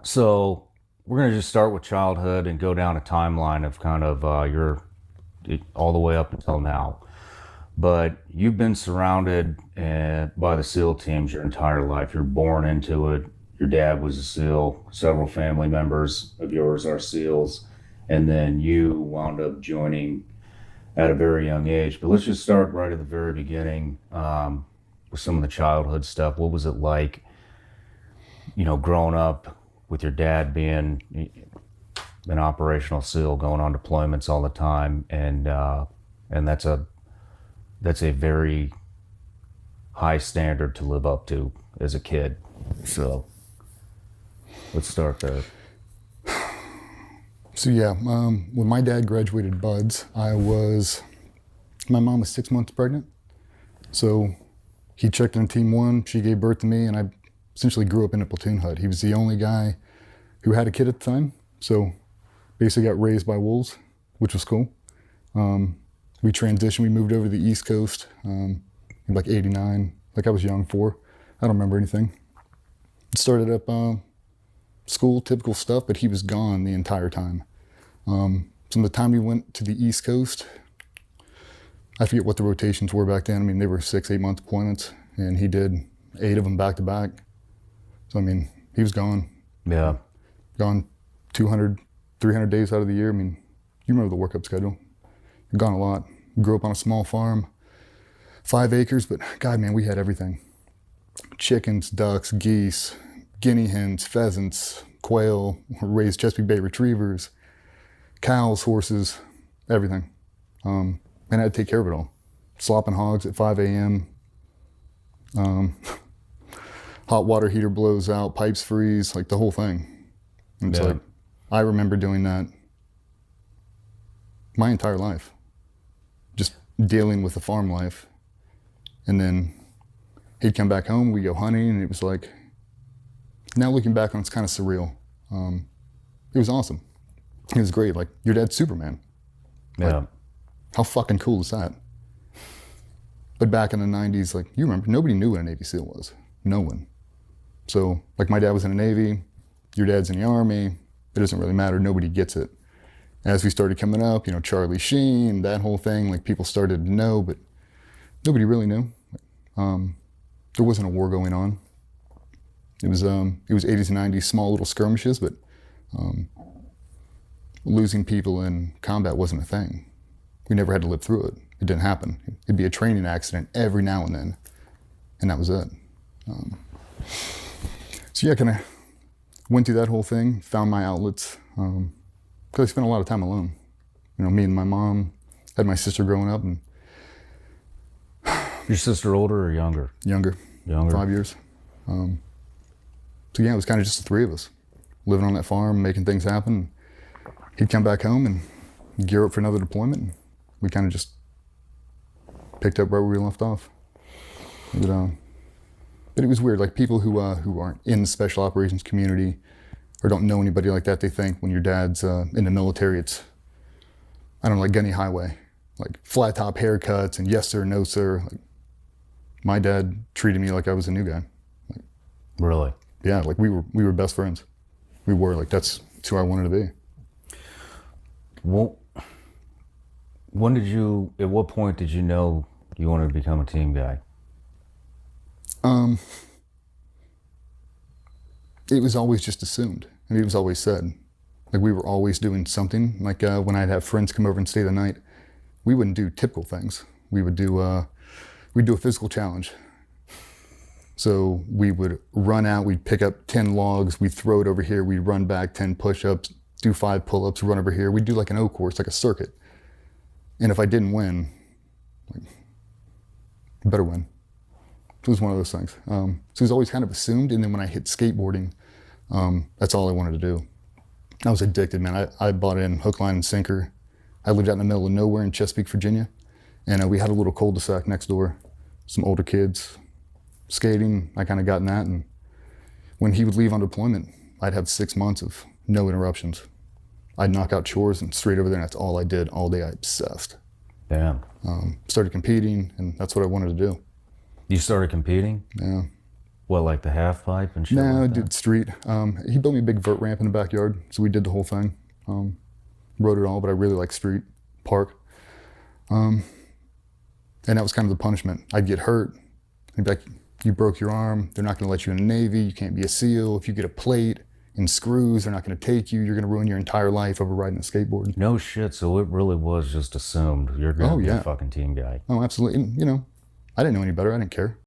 So we're going to just start with childhood and go down a timeline of kind of your all the way up until now. But you've been surrounded by the SEAL teams your entire life. You're born into it. Your dad was a SEAL. Several family members of yours are SEALs. And then you wound up joining at a very young age. But let's just start right at the very beginning with some of the childhood stuff. What was it like, growing up with your dad being an operational SEAL, going on deployments all the time, and that's a very high standard to live up to as a kid. So let's start there. So yeah, when my dad graduated BUDS, my mom was 6 months pregnant. So he checked in Team 1, she gave birth to me, and I essentially grew up in a platoon hut. He was the only guy who had a kid at the time. So basically got raised by wolves, which was cool. We transitioned, we moved over to the East Coast in like 89, like I was young, 4. I don't remember anything. Started up school, typical stuff, but he was gone the entire time. From the time we went to the East Coast, I forget what the rotations were back then. I mean, they were 6-8 month deployments, and he did 8 of them back to back. So, I mean, he was gone. Yeah. Gone 200, 300 days out of the year. I mean, you remember the workup schedule. Gone a lot. Grew up on a small farm, 5 acres, but God, man, we had everything. Chickens, ducks, geese, guinea hens, pheasants, quail, raised Chesapeake Bay retrievers, cows, horses, everything. And I had to take care of it all. Slopping hogs at 5 a.m. Hot water heater blows out, pipes freeze, like the whole thing. And it's like, I remember doing that my entire life. Just dealing with the farm life. And then he'd come back home, we go hunting, and it was like, now looking back on it's kind of surreal. It was awesome. It was great. Like, your dad's Superman. Yeah. Like, how fucking cool is that? But back in the 90s, like, you remember, nobody knew what a Navy SEAL was. No one. So, like, my dad was in the Navy, your dad's in the Army, it doesn't really matter, nobody gets it. As we started coming up, Charlie Sheen, that whole thing, like, people started to know, but nobody really knew. There wasn't a war going on. It was 80s and 90s, small little skirmishes, but losing people in combat wasn't a thing. We never had to live through it. It didn't happen. It'd be a training accident every now and then, and that was it. So yeah, kind of went through that whole thing, found my outlets, because I spent a lot of time alone. Me and my mom, had my sister growing up, and Your sister older or younger? Younger. 5 years. So yeah, it was kind of just the 3 of us, living on that farm, making things happen. He'd come back home and gear up for another deployment, and we kind of just picked up right where we left off. But it was weird, like, people who aren't in the special operations community or don't know anybody like that, they think when your dad's in the military, it's, I don't know, like Gunny Highway, like flat top haircuts and yes sir, no sir. Like, my dad treated me like I was a new guy. Like, Really? yeah, like we were best friends. We were, like, that's who I wanted to be. Well, at what point did you know you wanted to become a team guy? It was always just assumed. I mean, it was always said. Like, we were always doing something. Like, when I'd have friends come over and stay the night, we wouldn't do typical things. We would do, we'd do a physical challenge. So we would run out, we'd pick up 10 logs, we'd throw it over here, we'd run back 10 push-ups, do 5 pull-ups, run over here. We'd do like an O course, like a circuit. And if I didn't win, like, better win. It was one of those things. So it was always kind of assumed. And then when I hit skateboarding, that's all I wanted to do. I was addicted, man. I bought in hook, line, and sinker. I lived out in the middle of nowhere in Chesapeake, Virginia. And we had a little cul-de-sac next door. Some older kids skating. I kind of got in that. And when he would leave on deployment, I'd have 6 months of no interruptions. I'd knock out chores and straight over there, and that's all I did all day. I obsessed. Damn. Started competing, and that's what I wanted to do. You started competing? Yeah. What, like the half pipe and shit? No, I like that? did street. He built me a big vert ramp in the backyard, so we did the whole thing. Rode it all, but I really like street, park. And that was kind of the punishment. I'd get hurt. They'd be like, you broke your arm. They're not going to let you in the Navy. You can't be a SEAL. If you get a plate and screws, they're not going to take you. You're going to ruin your entire life over riding a skateboard. No shit. So it really was just assumed you're going to be a fucking team guy. Oh, absolutely. And, you know, I didn't know any better. I didn't care.